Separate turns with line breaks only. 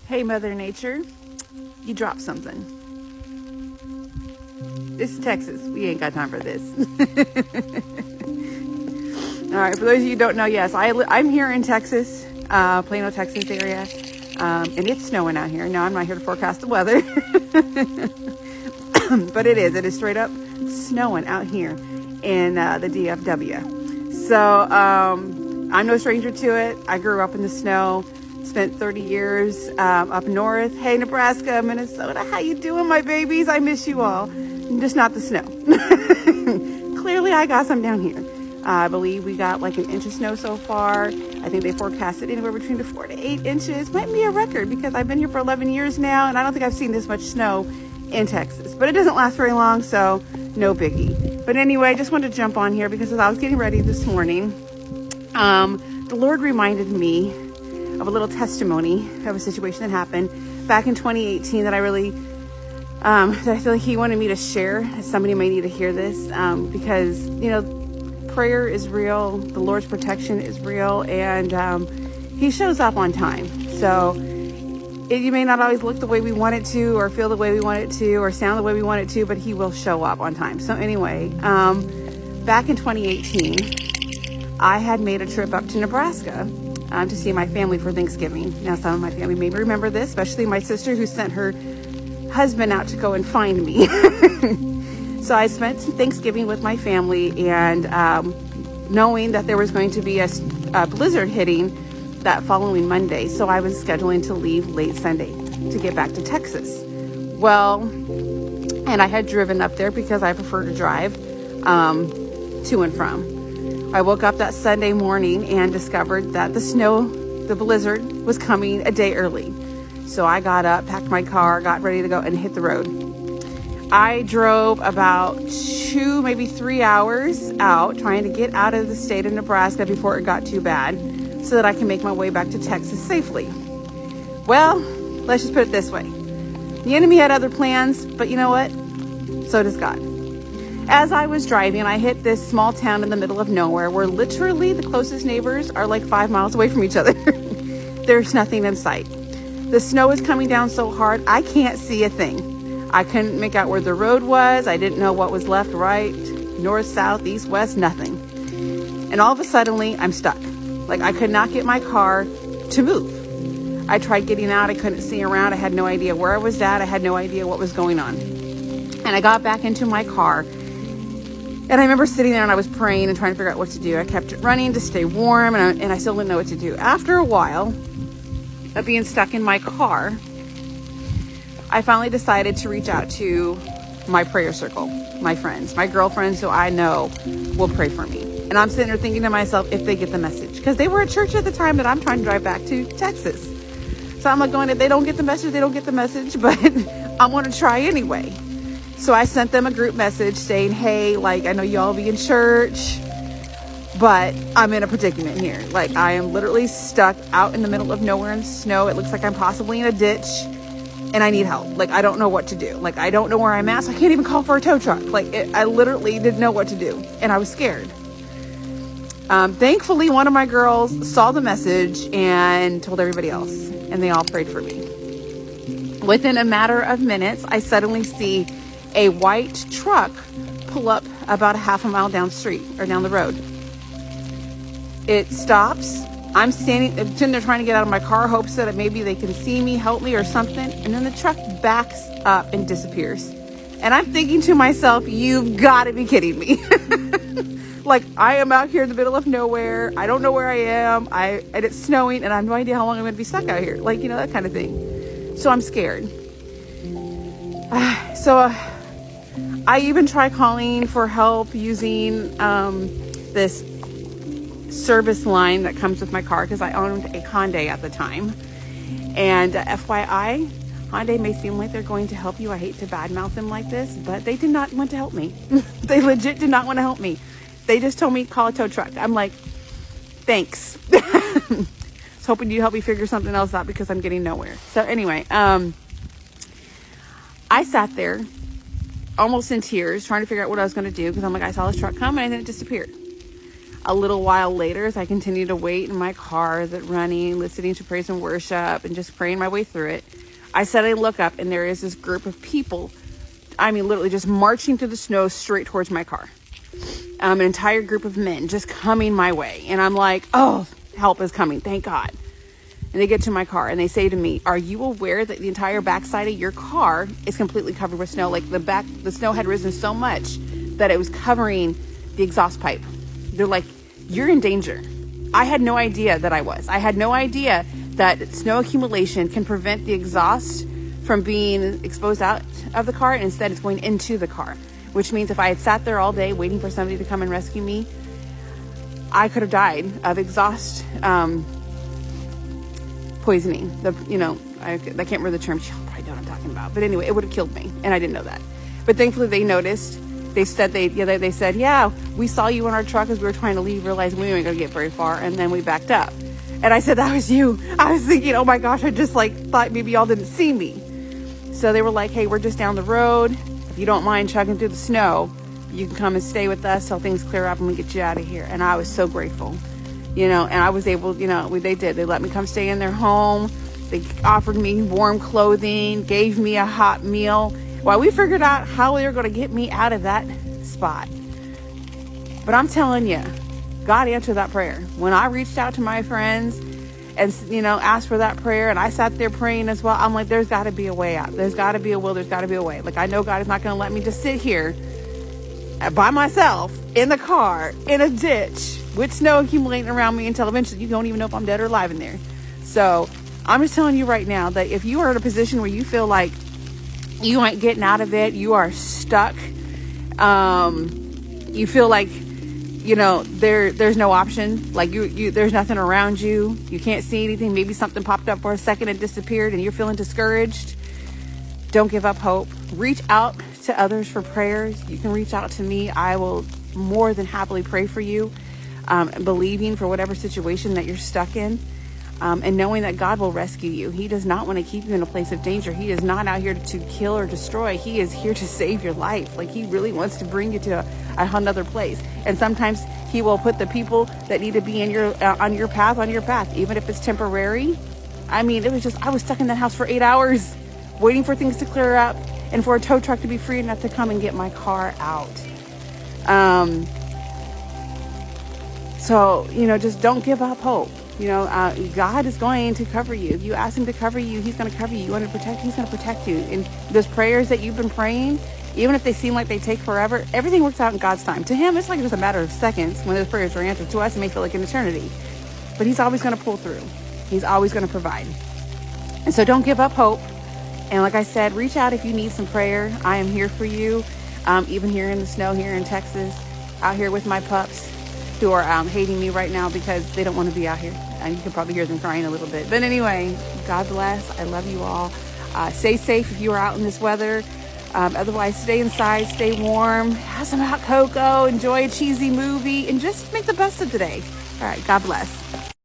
Hey, Mother Nature, you dropped something. This is Texas. We ain't got time for this. All right, for those of you who don't know, yes, I'm here in Texas, Plano, Texas area, and it's snowing out here. No, I'm not here to forecast the weather, but it is straight up snowing out here in the DFW. So I'm no stranger to it. I grew up in the snow. Spent 30 years up north. Hey, Nebraska, Minnesota, how you doing, my babies? I miss you all. Just not the snow. Clearly, I got some down here. I believe we got like an inch of snow so far. I think they forecasted anywhere between 4 to 8 inches. Might be a record because I've been here for 11 years now, and I don't think I've seen this much snow in Texas. But it doesn't last very long, so no biggie. But anyway, I just wanted to jump on here because as I was getting ready this morning, the Lord reminded me of a little testimony of a situation that happened back in 2018 that I really, that I feel like he wanted me to share. Somebody may need to hear this because, you know, prayer is real. The Lord's protection is real, and he shows up on time. So you may not always look the way we want it to, or feel the way we want it to, or sound the way we want it to, but he will show up on time. So anyway, back in 2018, I had made a trip up to Nebraska to see my family for Thanksgiving. Now, some of my family may remember this, especially my sister who sent her husband out to go and find me. So I spent Thanksgiving with my family, and knowing that there was going to be a blizzard hitting that following Monday. So I was scheduling to leave late Sunday to get back to Texas. Well, and I had driven up there because I prefer to drive to and from. I woke up that Sunday morning and discovered that the blizzard was coming a day early. So I got up, packed my car, got ready to go and hit the road. I drove about 2, maybe 3 hours out trying to get out of the state of Nebraska before it got too bad so that I can make my way back to Texas safely. Well, let's just put it this way. The enemy had other plans, but you know what? So does God. As I was driving, I hit this small town in the middle of nowhere where literally the closest neighbors are like 5 miles away from each other. There's nothing in sight. The snow is coming down so hard, I can't see a thing. I couldn't make out where the road was. I didn't know what was left, right, north, south, east, west, nothing. And all of a sudden, I'm stuck. Like I could not get my car to move. I tried getting out. I couldn't see around. I had no idea where I was at. I had no idea what was going on. And I got back into my car. And I remember sitting there and I was praying and trying to figure out what to do. I kept running to stay warm, and I still didn't know what to do. After a while of being stuck in my car, I finally decided to reach out to my prayer circle, my friends, my girlfriends who I know will pray for me. And I'm sitting there thinking to myself, if they get the message, because they were at church at the time that I'm trying to drive back to Texas. So I'm like going, if they don't get the message, they don't get the message, but I'm going to try anyway. So I sent them a group message saying, hey, like, I know y'all be in church, but I'm in a predicament here. Like, I am literally stuck out in the middle of nowhere in snow. It looks like I'm possibly in a ditch, and I need help. Like, I don't know what to do. Like, I don't know where I'm at, so I can't even call for a tow truck. Like, I literally didn't know what to do, and I was scared. Thankfully, one of my girls saw the message and told everybody else, and they all prayed for me. Within a matter of minutes, I suddenly see a white truck pull up about a half a mile down the road. It stops. I'm sitting there trying to get out of my car, hopes that maybe they can see me, help me or something. And then the truck backs up and disappears. And I'm thinking to myself, you've got to be kidding me. Like, I am out here in the middle of nowhere. I don't know where I am. And it's snowing and I have no idea how long I'm going to be stuck out here. Like, you know, that kind of thing. So I'm scared. I even try calling for help using this service line that comes with my car because I owned a Hyundai at the time. And FYI, Hyundai may seem like they're going to help you. I hate to badmouth them like this, but they did not want to help me. They legit did not want to help me. They just told me call a tow truck. I'm like, thanks. I was hoping you'd help me figure something else out because I'm getting nowhere. So anyway, I sat there almost in tears trying to figure out what I was going to do because I'm like, I saw this truck come and then it disappeared. A little while later, as I continued to wait in my car, running, listening to praise and worship, and just praying my way through it, I suddenly look up, and there is this group of people, I mean, literally just marching through the snow straight towards my car. An entire group of men just coming my way. And I'm like, oh, help is coming. Thank God. And they get to my car and they say to me, are you aware that the entire backside of your car is completely covered with snow? Like the snow had risen so much that it was covering the exhaust pipe. They're like, you're in danger. I had no idea that I was. I had no idea that snow accumulation can prevent the exhaust from being exposed out of the car, and instead it's going into the car, which means if I had sat there all day waiting for somebody to come and rescue me, I could have died of exhaust poisoning. I can't remember the term. Y'all probably know what I'm talking about. But anyway, it would have killed me, and I didn't know that. But thankfully, they noticed. They said, yeah, we saw you in our truck as we were trying to leave, realized we weren't going to get very far, and then we backed up. And I said, that was you. I was thinking, oh my gosh, I just thought maybe y'all didn't see me. So they were like, hey, we're just down the road. If you don't mind chugging through the snow, you can come and stay with us till things clear up and we get you out of here. And I was so grateful, and I was able, they did. They let me come stay in their home. They offered me warm clothing, gave me a hot meal while we figured out how they were going to get me out of that spot. But I'm telling you, God answered that prayer. When I reached out to my friends and, asked for that prayer, and I sat there praying as well, I'm like, there's got to be a way out. There's got to be a will. There's got to be a way. Like, I know God is not going to let me just sit here by myself in the car in a ditch with snow accumulating around me until eventually you don't even know if I'm dead or alive in there. So I'm just telling you right now that if you are in a position where you feel like you ain't getting out of it, you are stuck, you feel like, there's no option, like there's nothing around you, you can't see anything, maybe something popped up for a second and disappeared and you're feeling discouraged, don't give up hope. Reach out to others for prayers. You can reach out to me. I will more than happily pray for you, believing for whatever situation that you're stuck in. And knowing that God will rescue you. He does not want to keep you in a place of danger. He is not out here to kill or destroy. He is here to save your life. Like, he really wants to bring you to another place. And sometimes he will put the people that need to be in on your path, even if it's temporary. I mean, I was stuck in that house for 8 hours waiting for things to clear up and for a tow truck to be free enough to come and get my car out. So, just don't give up hope. God is going to cover you. If you ask him to cover you, he's going to cover you. You want to protect, he's going to protect you. And those prayers that you've been praying, even if they seem like they take forever, everything works out in God's time. To him, it's like just a matter of seconds when those prayers are answered. To us, it may feel like an eternity. But he's always going to pull through. He's always going to provide. And so don't give up hope. And like I said, reach out if you need some prayer. I am here for you. Even here in the snow here in Texas, out here with my pups, who are hating me right now because they don't want to be out here. And you can probably hear them crying a little bit. But anyway, God bless. I love you all. Stay safe if you are out in this weather. Otherwise, stay inside, stay warm, have some hot cocoa, enjoy a cheesy movie, and just make the best of today. All right, God bless.